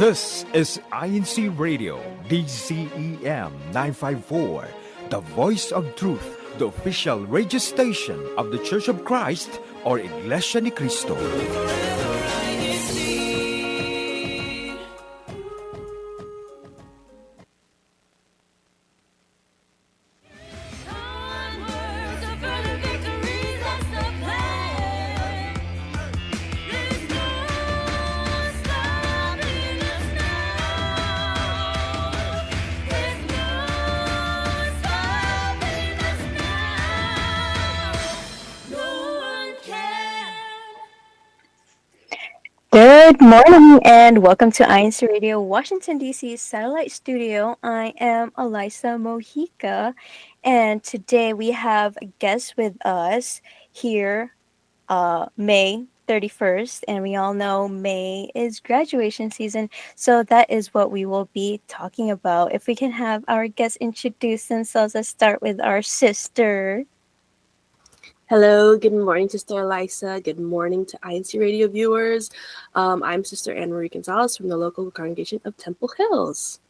This is INCRadio, DCEM 954, the voice of truth, the official radio station of the Church of Christ or Iglesianicristo. Good morning and welcome to INCRadio, Washington, D.C. satellite studio. I am Elisa Mojica, and today we have a guest with us here, May 31st, and we all know May is graduation season, so that is what we will be talking about. If we can have our guests introduce themselves, let's start with our sister. Hello, good morning, Sister Elisa. Good morning to INC Radio viewers. I'm Sister Anne Marie Gonzalez from the local congregation of Temple Hills.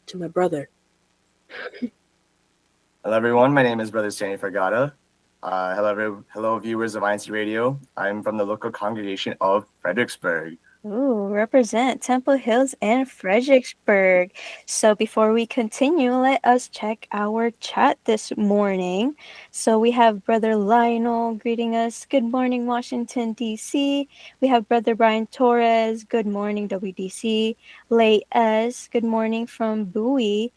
To my brother. Hello, everyone. My name is Brother Stanley Fergata. Hello, viewers of INC Radio. I'm from the local congregation of Fredericksburg. Ooh, represent Temple Hills and Fredericksburg. So before we continue, let us check our chat this morning. So we have Brother Lionel greeting us. Good morning, Washington, D.C. We have Brother Brian Torres. Good morning, WDC. Lay S. Good morning from Bowie.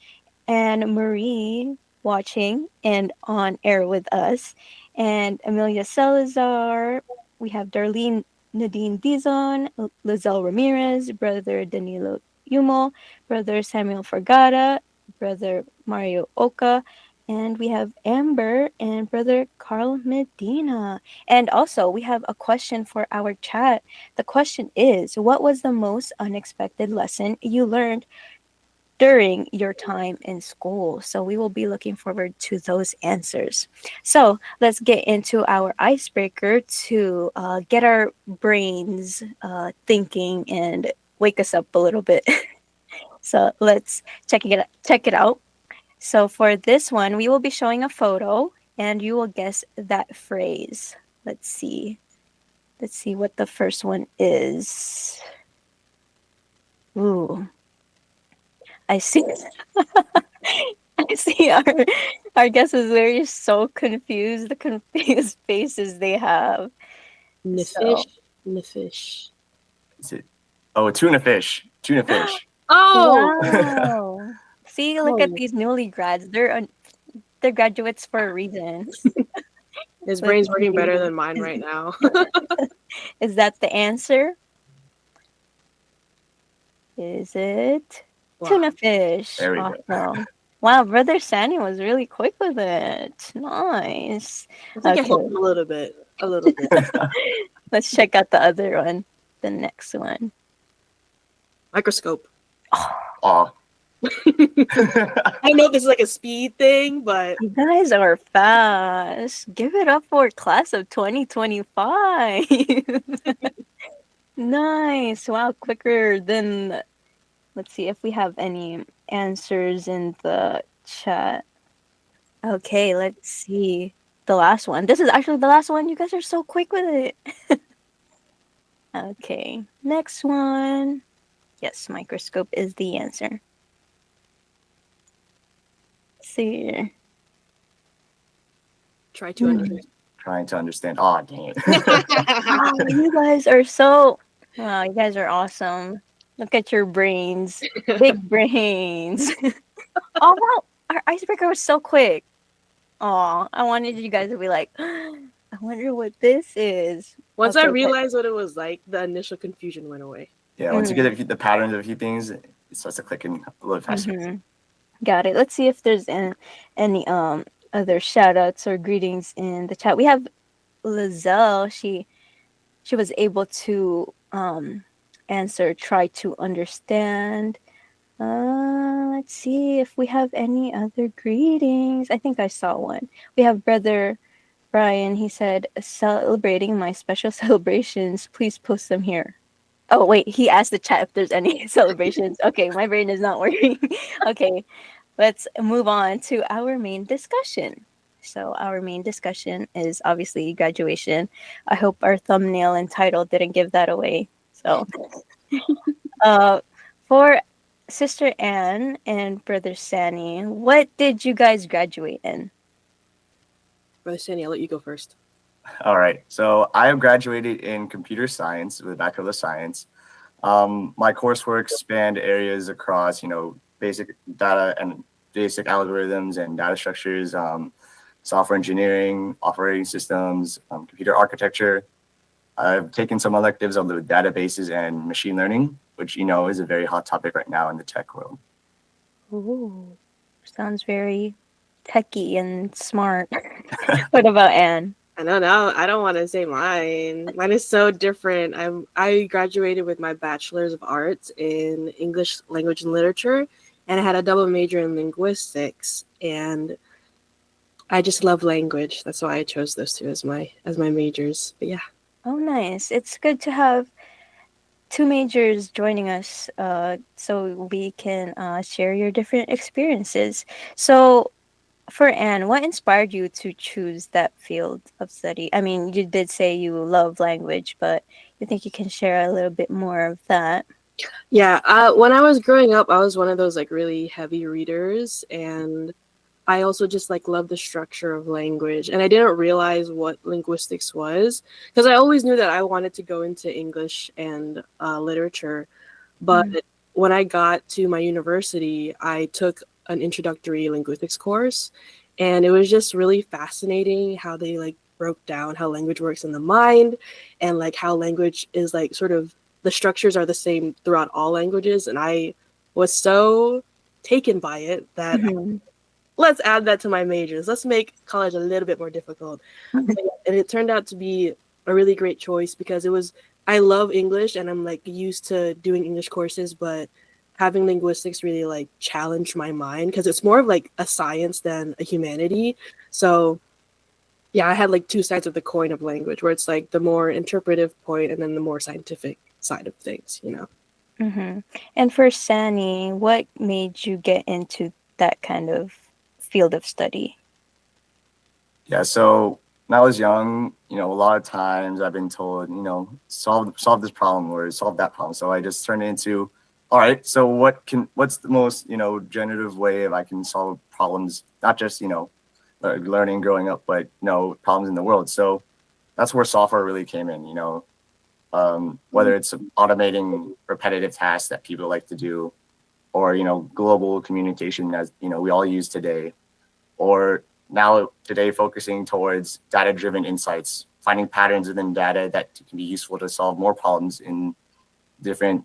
And Marie watching and on air with us. And Amelia Salazar. We have Darlene Nadine Dizon, Lizelle Ramirez, Brother Danilo Yumo, Brother Samuel Fergata, Brother Mario Oka, and we have Amber and Brother Carl Medina. And also, we have a question for our chat. The question is, what was the most unexpected lesson you learned during your time in school? So we will be looking forward to those answers. So let's get into our icebreaker to get our brains thinking and wake us up a little bit. So let's check it out. So for this one, we will be showing a photo and you will guess that phrase. Let's see what the first one is. Ooh. I see. I see our guest is very so confused. The confused faces they have. Nifish. Is it? Oh, tuna fish. Oh! Wow. See, look at these newly grads. They're graduates for a reason. His brain's working better than mine right now. Is that the answer? Is it? Wow. Tuna fish. There we go. Wow, Brother Sandy was really quick with it. Nice. I think I helped a little bit. Let's check out the other one. The next one. Microscope. Oh. I know this is like a speed thing, but you guys are fast. Give it up for class of 2025. Nice. Wow, quicker than... Let's see if we have any answers in the chat. Okay, let's see. The last one. This is actually the last one. You guys are so quick with it. Okay, next one. Yes, microscope is the answer. Let's see. Trying to understand. Oh, dang it. Wow, you guys are so... Wow, you guys are awesome. Look at your brains. Big brains. Oh, wow. Our icebreaker was so quick. Oh, I wanted you guys to be like, I wonder what this is. Once I realized what it was like, the initial confusion went away. Yeah, once you get the patterns of a few things, it starts to click in a little faster. Mm-hmm. Got it. Let's see if there's any other shout-outs or greetings in the chat. We have Lizelle. She was able to... answer, try to understand. Let's see if we have any other greetings. I think I saw one. We have Brother Brian. He said, celebrating my special celebrations. Please post them here. Oh, wait, he asked the chat if there's any celebrations. Okay, my brain is not working. Okay, let's move on to our main discussion. So, our main discussion is obviously graduation. I hope our thumbnail and title didn't give that away. So, uh, for Sister Anne and Brother Sani, what did you guys graduate in? Brother Sandy, I'll let you go first. All right. So I have graduated in computer science with a Bachelor of Science. My coursework spanned areas across, basic data and basic algorithms and data structures, software engineering, operating systems, computer architecture. I've taken some electives on the databases and machine learning, which, is a very hot topic right now in the tech world. Ooh, sounds very techy and smart. What about Anne? I don't know. I don't want to say mine. Mine is so different. I graduated with my bachelor's of arts in English language and literature, and I had a double major in linguistics. And I just love language. That's why I chose those two as my majors. But yeah. Oh, nice. It's good to have two majors joining us so we can share your different experiences. So, for Anne, what inspired you to choose that field of study? I mean, you did say you love language, but you think you can share a little bit more of that? Yeah. When I was growing up, I was one of those like really heavy readers, and I also just like love the structure of language, and I didn't realize what linguistics was because I always knew that I wanted to go into English and literature. But Mhm. when I got to my university, I took an introductory linguistics course, and it was just really fascinating how they like broke down how language works in the mind, and like how language is like sort of the structures are the same throughout all languages, and I was so taken by it that Mhm. let's add that to my majors. Let's make college a little bit more difficult. And it turned out to be a really great choice because I love English and I'm like used to doing English courses, but having linguistics really like challenged my mind because it's more of like a science than a humanity. So yeah, I had like two sides of the coin of language where it's like the more interpretive point and then the more scientific side of things. Mhm. And for Sani, what made you get into that kind of field of study? Yeah, so when I was young, a lot of times I've been told, solve this problem or solve that problem. So I just turned it into, all right, so what's the most, generative way if I can solve problems, not just, learning growing up, but, problems in the world. So that's where software really came in, whether it's automating repetitive tasks that people like to do, or, global communication as, we all use today, or now today focusing towards data-driven insights, finding patterns within data that can be useful to solve more problems in different,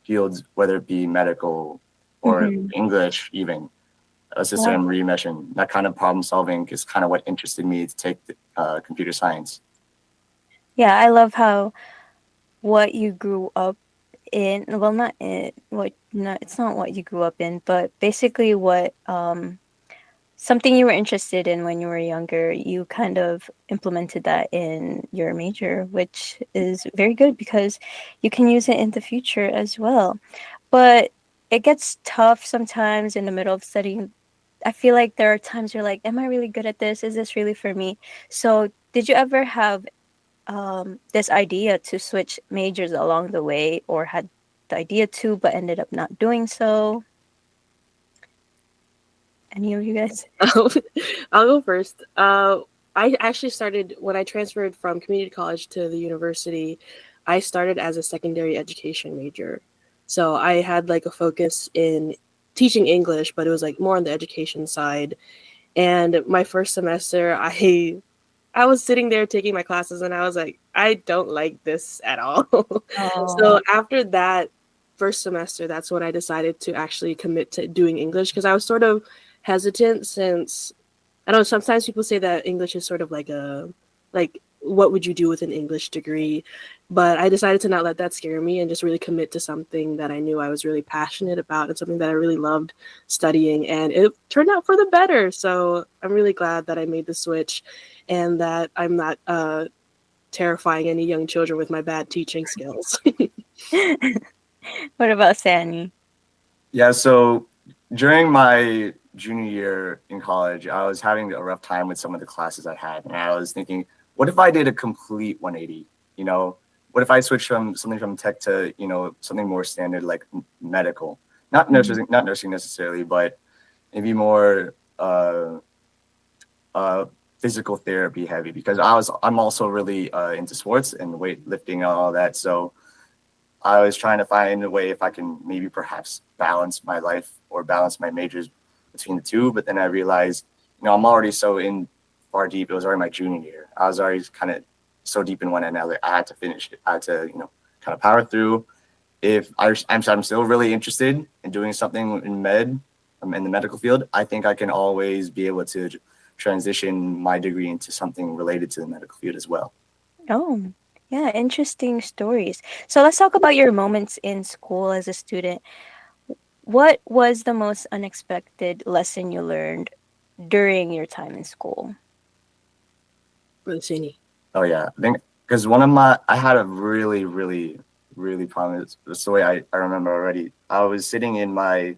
fields, whether it be medical or Mhm. English even. Sister Wow. Marie mentioned that kind of problem solving is kind of what interested me to take computer science. Yeah, I love how what you grew up in, well, not in what, no, it's not what you grew up in, but basically what something you were interested in when you were younger, you kind of implemented that in your major, which is very good because you can use it in the future as well. But it gets tough sometimes in the middle of studying. I feel like there are times you're like, am I really good at this? Is this really for me? So, did you ever have this idea to switch majors along the way, or had the idea to, but ended up not doing so? Any of you guys? I'll go first. I actually started when I transferred from community college to the university. I started as a secondary education major, so I had like a focus in teaching English, but it was like more on the education side. And my first semester, I was sitting there taking my classes, and I was like, I don't like this at all. Oh. So after that first semester, that's when I decided to actually commit to doing English because I was sort of hesitant since I know sometimes people say that English is sort of like what would you do with an English degree? But I decided to not let that scare me and just really commit to something that I knew I was really passionate about and something that I really loved studying. And it turned out for the better. So I'm really glad that I made the switch and that I'm not terrifying any young children with my bad teaching skills. What about Sandy? Yeah, so during my junior year in college, I was having a rough time with some of the classes I had, and I was thinking, what if I did a complete 180? You know, what if I switched from something from tech to, something more standard like medical, not nursing necessarily, but maybe more uh, physical therapy heavy, because I'm also really into sports and weightlifting and all that. So I was trying to find a way if I can maybe perhaps balance my life or balance my majors between the two. But then I realized, I'm already so in far deep. It was already my junior year. I was already kind of so deep in one, and I had to finish it. I had to, kind of power through. If I'm still really interested in doing something in in the medical field, I think I can always be able to transition my degree into something related to the medical field as well. Oh, yeah, interesting stories. So let's talk about your moments in school as a student. What was the most unexpected lesson you learned during your time in school? Brother Sini. Oh yeah, I think because I had a really, really, really prominent. That's the way I remember already. I was sitting in my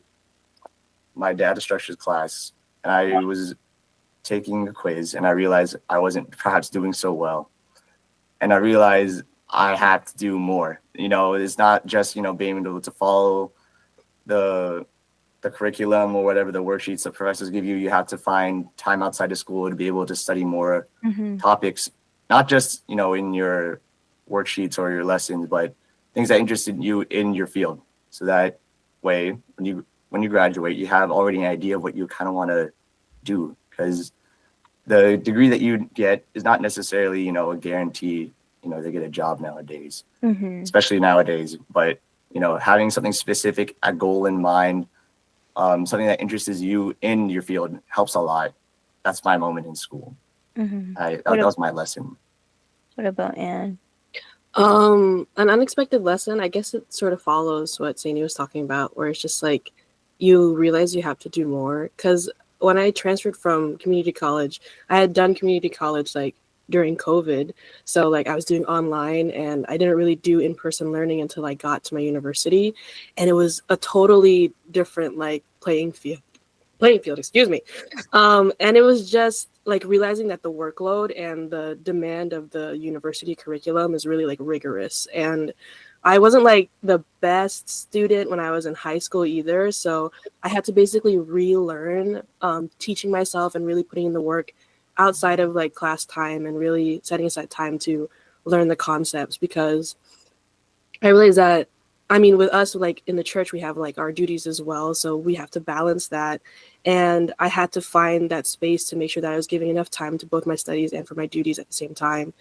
data structures class, and I was taking a quiz, and I realized I wasn't perhaps doing so well, and I realized I had to do more. It's not just being able to follow the curriculum or whatever the worksheets the professors give you. You have to find time outside of school to be able to study more Mm-hmm. topics, not just in your worksheets or your lessons, but things that interested you in your field. So that way, when you graduate, you have already an idea of what you kind of want to do, because the degree that you get is not necessarily a guarantee to get a job nowadays, Mm-hmm. especially nowadays. But having something specific, a goal in mind, something that interests you in your field helps a lot. That's my moment in school. Mm-hmm. That was my lesson. What about Anne? An unexpected lesson, I guess it sort of follows what Saini was talking about, where it's just like you realize you have to do more. Because when I transferred from community college, I had done community college like during COVID. So like I was doing online, and I didn't really do in-person learning until I got to my university. And it was a totally different like playing field, excuse me. And it was just like realizing that the workload and the demand of the university curriculum is really like rigorous. And I wasn't like the best student when I was in high school either. So I had to basically relearn teaching myself and really putting in the work outside of like class time and really setting aside time to learn the concepts, because I realized that, I mean, with us, like in the church, we have like our duties as well. So we have to balance that. And I had to find that space to make sure that I was giving enough time to both my studies and for my duties at the same time.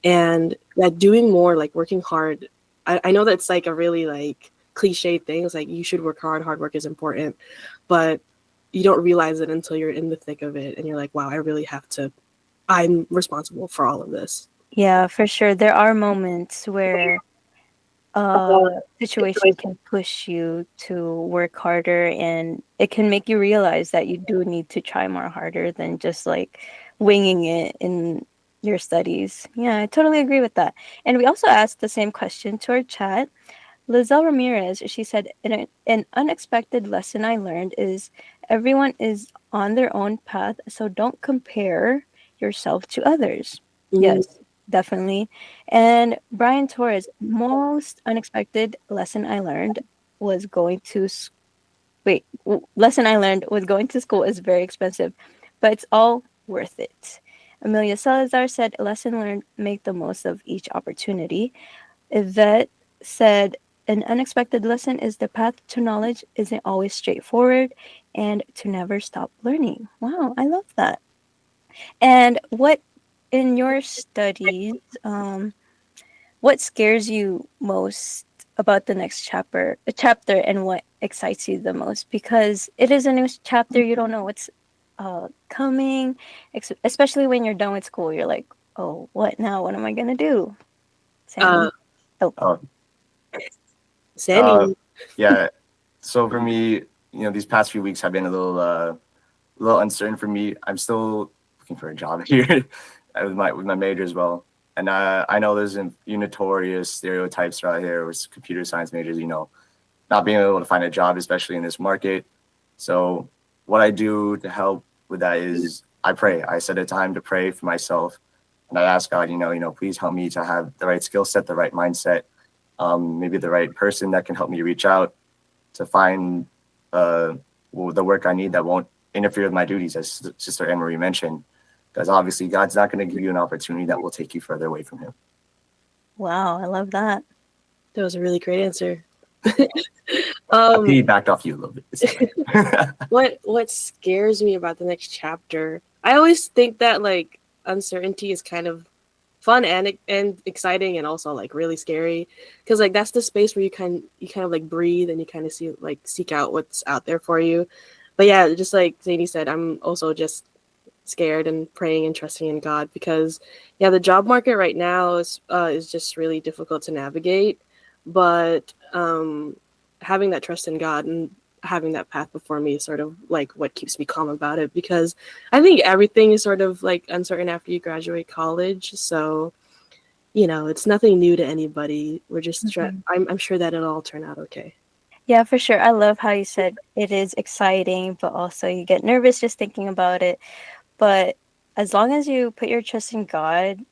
And like doing more, like working hard. I know that's like a really like cliche thing. It's like you should work hard. Hard work is important. But you don't realize it until you're in the thick of it. And you're like, wow, I'm responsible for all of this. Yeah, for sure. There are moments where situation can push you to work harder, and it can make you realize that you do need to try more harder than just like winging it in your studies. Yeah, I totally agree with that. And we also asked the same question to our chat. Lizelle Ramirez, she said, an unexpected lesson I learned is everyone is on their own path, so don't compare yourself to others. Mm, Yes, definitely. And Brian Torres, most unexpected lesson I learned was lesson I learned was going to school is very expensive, but it's all worth it. Amelia Salazar said, lesson learned, make the most of each opportunity. Yvette said, an unexpected lesson is the path to knowledge isn't always straightforward and to never stop learning. Wow, I love that. And what in your studies, what scares you most about the next chapter and what excites you the most? Because it is a new chapter, you don't know what's coming, especially when you're done with school. You're like, oh, what now? What am I going to do? Sandy? uh, Oh. Uh, Sandy. yeah. So for me, these past few weeks have been a little uncertain for me. I'm still looking for a job here with my major as well. And I know there's a few notorious stereotypes right here with computer science majors, not being able to find a job, especially in this market. So what I do to help with that is I pray. I set a time to pray for myself, and I ask God, please help me to have the right skill set, the right mindset, maybe the right person that can help me reach out to find the work I need that won't interfere with my duties, as Sister Anne-Marie mentioned. Because obviously God's not going to give you an opportunity that will take you further away from him. Wow, I love that. That was a really great answer. I piggybacked off you a little bit. What scares me about the next chapter? I always think that like uncertainty is kind of fun and exciting, and also like really scary, because like that's the space where you kind of like breathe and you kind of seek out what's out there for you. But yeah, just like Zadie said, I'm also just scared and praying and trusting in God, because yeah, the job market right now is just really difficult to navigate. But having that trust in God and having that path before me is sort of like what keeps me calm about it, because I think everything is sort of like uncertain after you graduate college. So, it's nothing new to anybody. We're just I'm sure that it'll all turn out okay. Yeah, for sure. I love how you said it is exciting, but also you get nervous just thinking about it. But as long as you put your trust in God,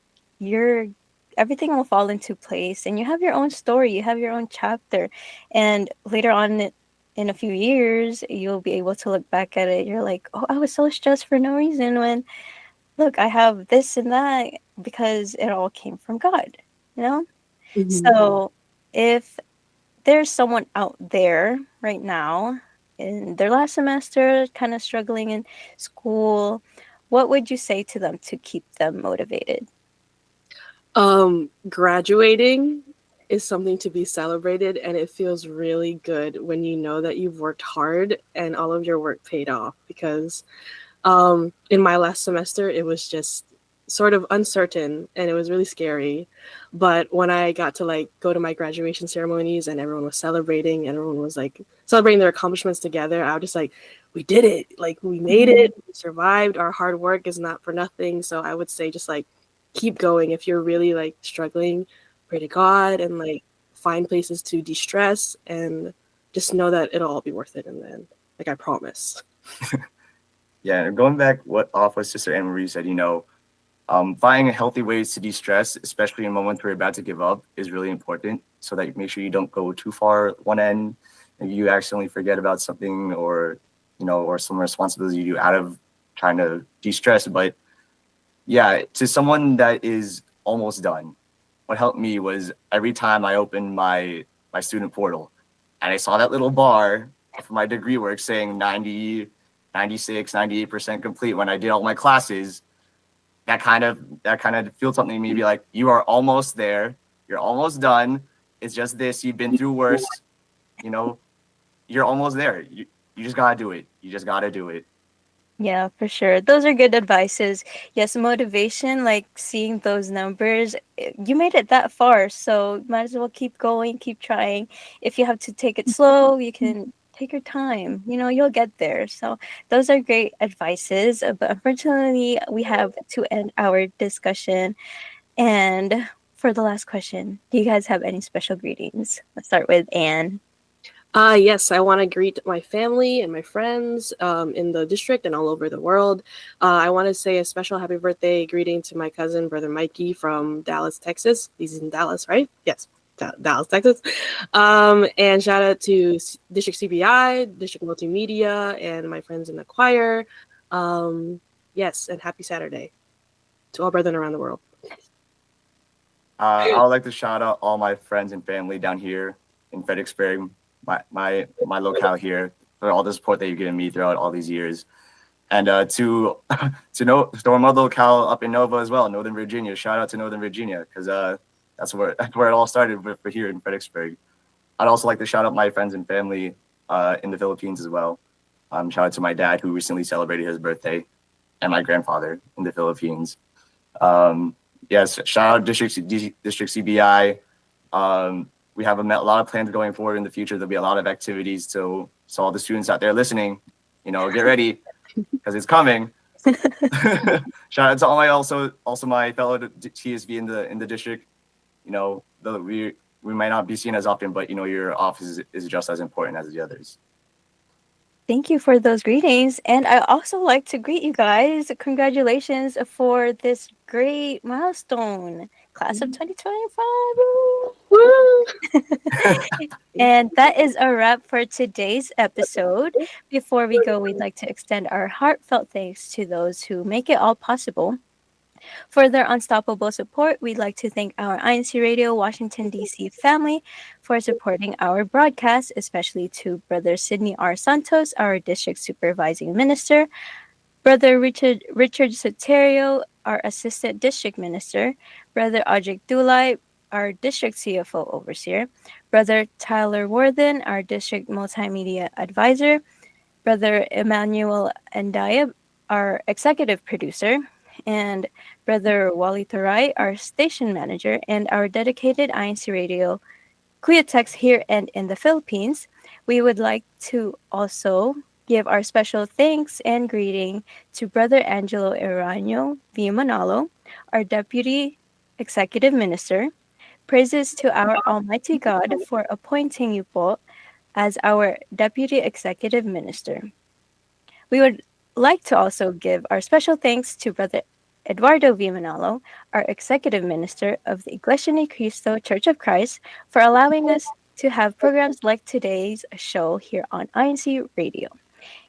everything will fall into place, and you have your own story, you have your own chapter, and later on in a few years, you'll be able to look back at it. You're like, oh, I was so stressed for no reason, when look, I have this and that because it all came from God, you know? Mhm. So if there's someone out there right now in their last semester, kind of struggling in school, what would you say to them to keep them motivated? Graduating is something to be celebrated, and it feels really good when you know that you've worked hard and all of your work paid off. Because in my last semester, it was just sort of uncertain and it was really scary. But when I got to like go to my graduation ceremonies and everyone was celebrating and everyone was like celebrating their accomplishments together, I was just like, we did it. Like, we made it. We survived. Our hard work is not for nothing. So I would say just like keep going. If you're really like struggling, pray to God and like find places to de-stress, and just know that it'll all be worth it in the end. Like, I promise. Yeah, and going back what Sister Anne-Marie said, finding healthy ways to de-stress, especially in moments where you're about to give up, is really important, so that you make sure you don't go too far at one end and you accidentally forget about something, or some responsibility you do out of trying to de-stress. But yeah, to someone that is almost done, what helped me was every time I opened my student portal and I saw that little bar for my degree work saying 90, 96, 98% complete when I did all my classes, that kind of feels something to me, be like, you are almost there. You're almost done. It's just this. You've been through worse. You're almost there. You just got to do it. You just got to do it. Yeah, for sure. Those are good advices. Yes, motivation, like seeing those numbers, you made it that far, so might as well keep going, keep trying. If you have to take it slow, you can take your time. You'll get there. So those are great advices. But unfortunately, we have to end our discussion. And for the last question, do you guys have any special greetings? Let's start with Anne. Yes, I want to greet my family and my friends in the district and all over the world. I want to say a special happy birthday greeting to my cousin, Brother Mikey from Dallas, Texas. He's in Dallas, right? Yes, Dallas, Texas. And shout out to District CBI, District Multimedia, and my friends in the choir. Yes, and happy Saturday to all brethren around the world. I would like to shout out all my friends and family down here in Fredericksburg, my locale here, for all the support that you've given me throughout all these years, and to our mother locale up in Nova as well, Northern Virginia. Shout out to Northern Virginia, because that's where it all started for here in Fredericksburg. I'd also like to shout out my friends and family in the Philippines as well. Shout out to my dad, who recently celebrated his birthday, and my grandfather in the Philippines. Yes, shout out District CBI. We have a lot of plans going forward in the future. There'll be a lot of activities. So all the students out there listening, get ready, because it's coming. Shout out to all my also my fellow TSV in the district. You know, we might not be seen as often, but you know, your office is just as important as the others. Thank you for those greetings. And I also like to greet you guys. Congratulations for this great milestone, class of 2025. Woo! And that is a wrap for today's episode. Before we go, we'd like to extend our heartfelt thanks to those who make it all possible. For their unstoppable support, we'd like to thank our INCRadio Washington, D.C. family for supporting our broadcast, especially to Brother Sidney R. Santos, our District Supervising Minister, Brother Richard Soterio, our Assistant District Minister, Brother Ajik Dulai, our District CFO Overseer, Brother Tyler Worthen, our District Multimedia Advisor, Brother Emmanuel Andaya, our Executive Producer, and Brother Wally Tarai, our Station Manager, and our dedicated INCRadio Kuyatex here and in the Philippines. We would like to also give our special thanks and greeting to Brother Angelo Eraño V. Manalo, our Deputy Executive Minister. Praises to our Almighty God for appointing you po as our Deputy Executive Minister. We would like to also give our special thanks to Brother Eduardo V. Manalo, our Executive Minister of the Iglesianicristo Church of Christ, for allowing us to have programs like today's show here on INC Radio.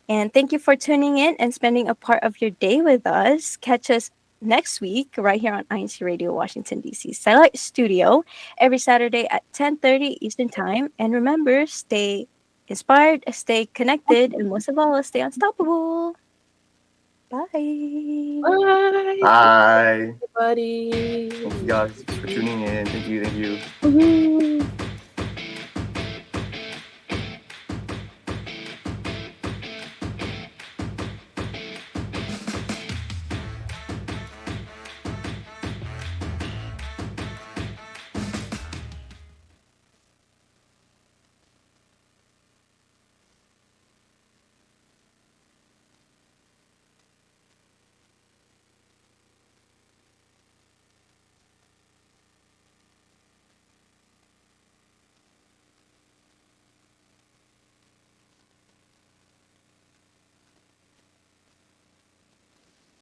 And thank you for tuning in and spending a part of your day with us. Catch us next week right here on INC Radio Washington, D.C. Satellite Studio every Saturday at 10:30 Eastern Time. And remember, stay inspired, stay connected, and most of all, stay unstoppable. Bye. Bye. Bye. Everybody. Thank you guys for tuning in. Thank you. Woohoo.